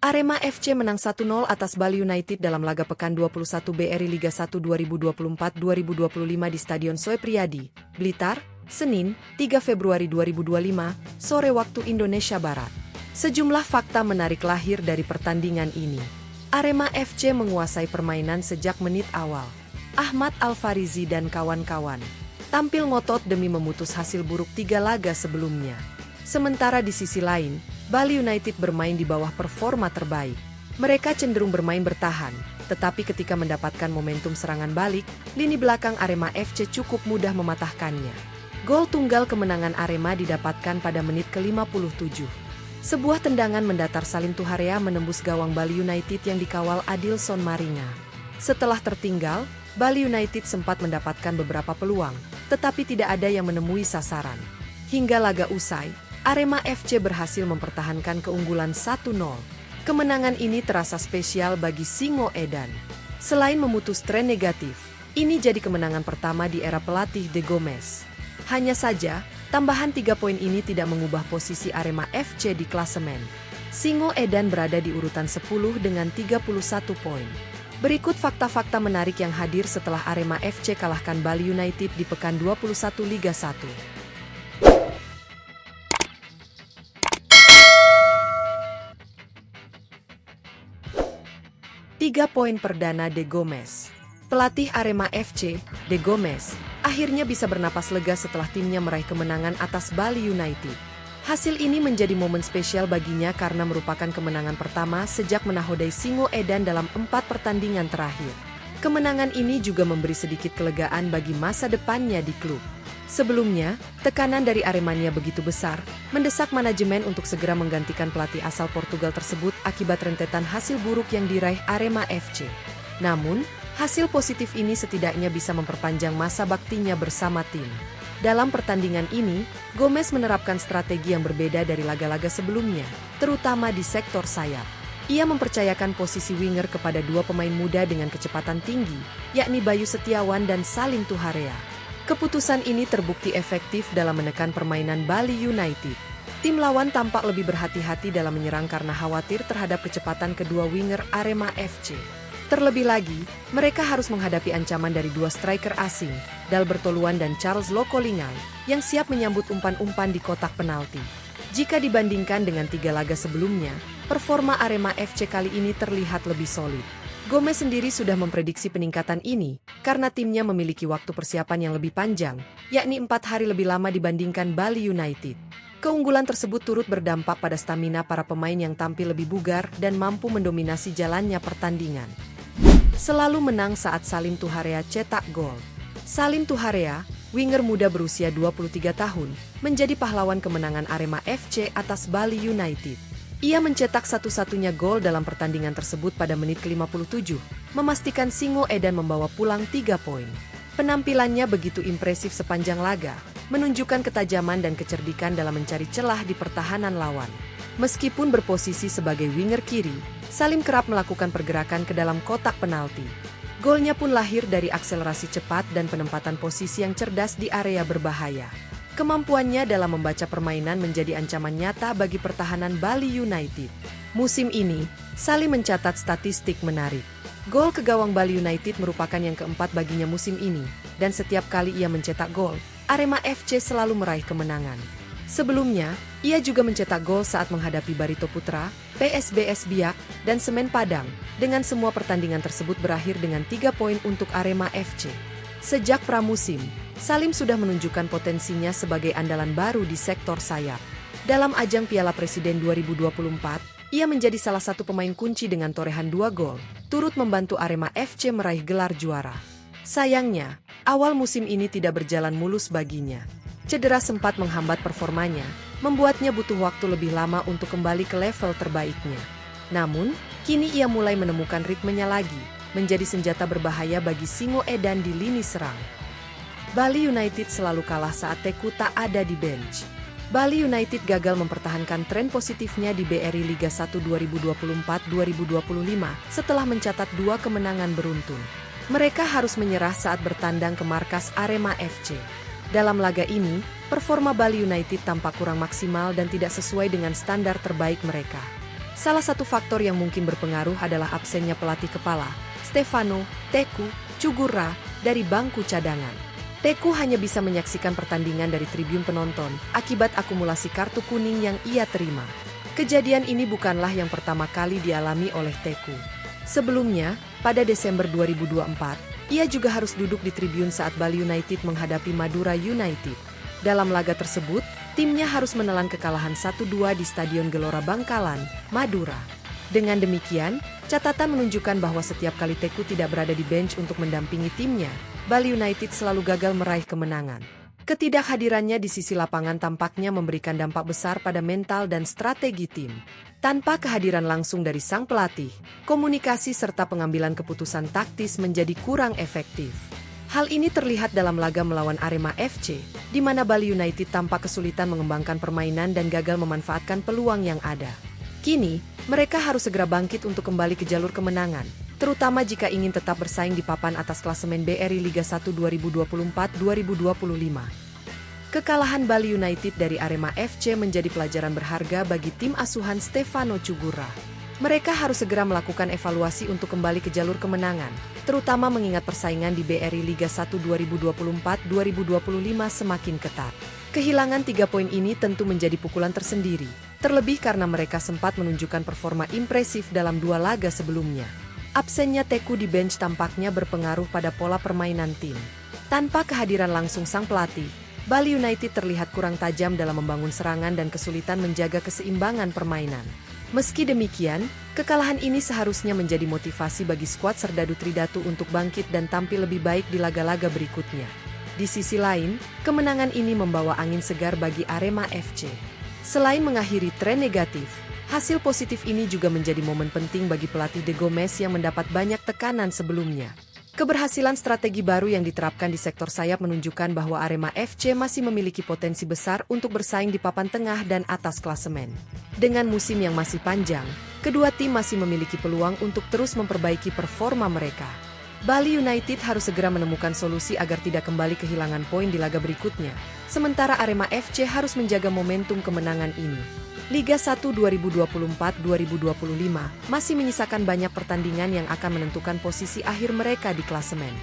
Arema FC menang 1-0 atas Bali United dalam laga pekan 21 BRI Liga 1 2024-2025 di Stadion Soe Priadi, Blitar, Senin, 3 Februari 2025, sore waktu Indonesia Barat. Sejumlah fakta menarik lahir dari pertandingan ini. Arema FC menguasai permainan sejak menit awal. Ahmad Al-Farizi dan kawan-kawan tampil ngotot demi memutus hasil buruk 3 laga sebelumnya. Sementara di sisi lain, Bali United bermain di bawah performa terbaik. Mereka cenderung bermain bertahan, tetapi ketika mendapatkan momentum serangan balik, lini belakang Arema FC cukup mudah mematahkannya. Gol tunggal kemenangan Arema didapatkan pada menit ke-57. Sebuah tendangan mendatar Salim Tuharea menembus gawang Bali United yang dikawal Adilson Maringa. Setelah tertinggal, Bali United sempat mendapatkan beberapa peluang, tetapi tidak ada yang menemui sasaran. Hingga laga usai, Arema FC berhasil mempertahankan keunggulan 1-0. Kemenangan ini terasa spesial bagi Singo Edan. Selain memutus tren negatif, ini jadi kemenangan pertama di era pelatih De Gomes. Hanya saja, tambahan 3 poin ini tidak mengubah posisi Arema FC di klasemen. Singo Edan berada di urutan 10 dengan 31 poin. Berikut fakta-fakta menarik yang hadir setelah Arema FC kalahkan Bali United di pekan 21 Liga 1. 3 poin perdana De Gomes. Pelatih Arema FC, De Gomes, akhirnya bisa bernapas lega setelah timnya meraih kemenangan atas Bali United. Hasil ini menjadi momen spesial baginya karena merupakan kemenangan pertama sejak menahodai Singo Edan dalam 4 pertandingan terakhir. Kemenangan ini juga memberi sedikit kelegaan bagi masa depannya di klub. Sebelumnya, tekanan dari Aremania begitu besar, mendesak manajemen untuk segera menggantikan pelatih asal Portugal tersebut akibat rentetan hasil buruk yang diraih Arema FC. Namun, hasil positif ini setidaknya bisa memperpanjang masa baktinya bersama tim. Dalam pertandingan ini, Gomes menerapkan strategi yang berbeda dari laga-laga sebelumnya, terutama di sektor sayap. Ia mempercayakan posisi winger kepada 2 pemain muda dengan kecepatan tinggi, yakni Bayu Setiawan dan Salim Tuharea. Keputusan ini terbukti efektif dalam menekan permainan Bali United. Tim lawan tampak lebih berhati-hati dalam menyerang karena khawatir terhadap kecepatan kedua winger Arema FC. Terlebih lagi, mereka harus menghadapi ancaman dari 2 striker asing, Dalberto Luan dan Charles Lokolingai, yang siap menyambut umpan-umpan di kotak penalti. Jika dibandingkan dengan 3 laga sebelumnya, performa Arema FC kali ini terlihat lebih solid. Gomes sendiri sudah memprediksi peningkatan ini, karena timnya memiliki waktu persiapan yang lebih panjang, yakni 4 hari lebih lama dibandingkan Bali United. Keunggulan tersebut turut berdampak pada stamina para pemain yang tampil lebih bugar dan mampu mendominasi jalannya pertandingan. Selalu menang saat Salim Tuharea cetak gol. Salim Tuharea, winger muda berusia 23 tahun, menjadi pahlawan kemenangan Arema FC atas Bali United. Ia mencetak satu-satunya gol dalam pertandingan tersebut pada menit ke-57, memastikan Singo Edan membawa pulang 3 poin. Penampilannya begitu impresif sepanjang laga, menunjukkan ketajaman dan kecerdikan dalam mencari celah di pertahanan lawan. Meskipun berposisi sebagai winger kiri, Salim kerap melakukan pergerakan ke dalam kotak penalti. Golnya pun lahir dari akselerasi cepat dan penempatan posisi yang cerdas di area berbahaya. Kemampuannya dalam membaca permainan menjadi ancaman nyata bagi pertahanan Bali United. Musim ini, Salim mencatat statistik menarik. Gol ke gawang Bali United merupakan yang keempat baginya musim ini, dan setiap kali ia mencetak gol, Arema FC selalu meraih kemenangan. Sebelumnya, ia juga mencetak gol saat menghadapi Barito Putra, PSBS Biak, dan Semen Padang. Dengan semua pertandingan tersebut berakhir dengan 3 poin untuk Arema FC. Sejak pramusim, Salim sudah menunjukkan potensinya sebagai andalan baru di sektor sayap. Dalam ajang Piala Presiden 2024, ia menjadi salah satu pemain kunci dengan torehan 2 gol, turut membantu Arema FC meraih gelar juara. Sayangnya, awal musim ini tidak berjalan mulus baginya. Cedera sempat menghambat performanya, membuatnya butuh waktu lebih lama untuk kembali ke level terbaiknya. Namun, kini ia mulai menemukan ritmenya lagi, menjadi senjata berbahaya bagi Singo Edan di lini serang. Bali United selalu kalah saat Teku tak ada di bench. Bali United gagal mempertahankan tren positifnya di BRI Liga 1 2024-2025 setelah mencatat 2 kemenangan beruntun. Mereka harus menyerah saat bertandang ke markas Arema FC. Dalam laga ini, performa Bali United tampak kurang maksimal dan tidak sesuai dengan standar terbaik mereka. Salah satu faktor yang mungkin berpengaruh adalah absennya pelatih kepala, Stefano Teku Cugurra, dari bangku cadangan. Teku hanya bisa menyaksikan pertandingan dari tribun penonton akibat akumulasi kartu kuning yang ia terima. Kejadian ini bukanlah yang pertama kali dialami oleh Teku. Sebelumnya, pada Desember 2024, ia juga harus duduk di tribun saat Bali United menghadapi Madura United. Dalam laga tersebut, timnya harus menelan kekalahan 1-2 di Stadion Gelora Bangkalan, Madura. Dengan demikian, catatan menunjukkan bahwa setiap kali Teku tidak berada di bench untuk mendampingi timnya, Bali United selalu gagal meraih kemenangan. Ketidakhadirannya di sisi lapangan tampaknya memberikan dampak besar pada mental dan strategi tim. Tanpa kehadiran langsung dari sang pelatih, komunikasi serta pengambilan keputusan taktis menjadi kurang efektif. Hal ini terlihat dalam laga melawan Arema FC, di mana Bali United tampak kesulitan mengembangkan permainan dan gagal memanfaatkan peluang yang ada. Kini, mereka harus segera bangkit untuk kembali ke jalur kemenangan, terutama jika ingin tetap bersaing di papan atas klasemen BRI Liga 1 2024-2025. Kekalahan Bali United dari Arema FC menjadi pelajaran berharga bagi tim asuhan Stefano Cugurra. Mereka harus segera melakukan evaluasi untuk kembali ke jalur kemenangan, terutama mengingat persaingan di BRI Liga 1 2024-2025 semakin ketat. Kehilangan 3 poin ini tentu menjadi pukulan tersendiri, terlebih karena mereka sempat menunjukkan performa impresif dalam 2 laga sebelumnya. Absennya Teku di bench tampaknya berpengaruh pada pola permainan tim. Tanpa kehadiran langsung sang pelatih, Bali United terlihat kurang tajam dalam membangun serangan dan kesulitan menjaga keseimbangan permainan. Meski demikian, kekalahan ini seharusnya menjadi motivasi bagi skuad Serdadu Tridatu untuk bangkit dan tampil lebih baik di laga-laga berikutnya. Di sisi lain, kemenangan ini membawa angin segar bagi Arema FC. Selain mengakhiri tren negatif, hasil positif ini juga menjadi momen penting bagi pelatih De Gomes yang mendapat banyak tekanan sebelumnya. Keberhasilan strategi baru yang diterapkan di sektor sayap menunjukkan bahwa Arema FC masih memiliki potensi besar untuk bersaing di papan tengah dan atas klasemen. Dengan musim yang masih panjang, kedua tim masih memiliki peluang untuk terus memperbaiki performa mereka. Bali United harus segera menemukan solusi agar tidak kembali kehilangan poin di laga berikutnya, sementara Arema FC harus menjaga momentum kemenangan ini. Liga 1 2024-2025 masih menyisakan banyak pertandingan yang akan menentukan posisi akhir mereka di klasemen.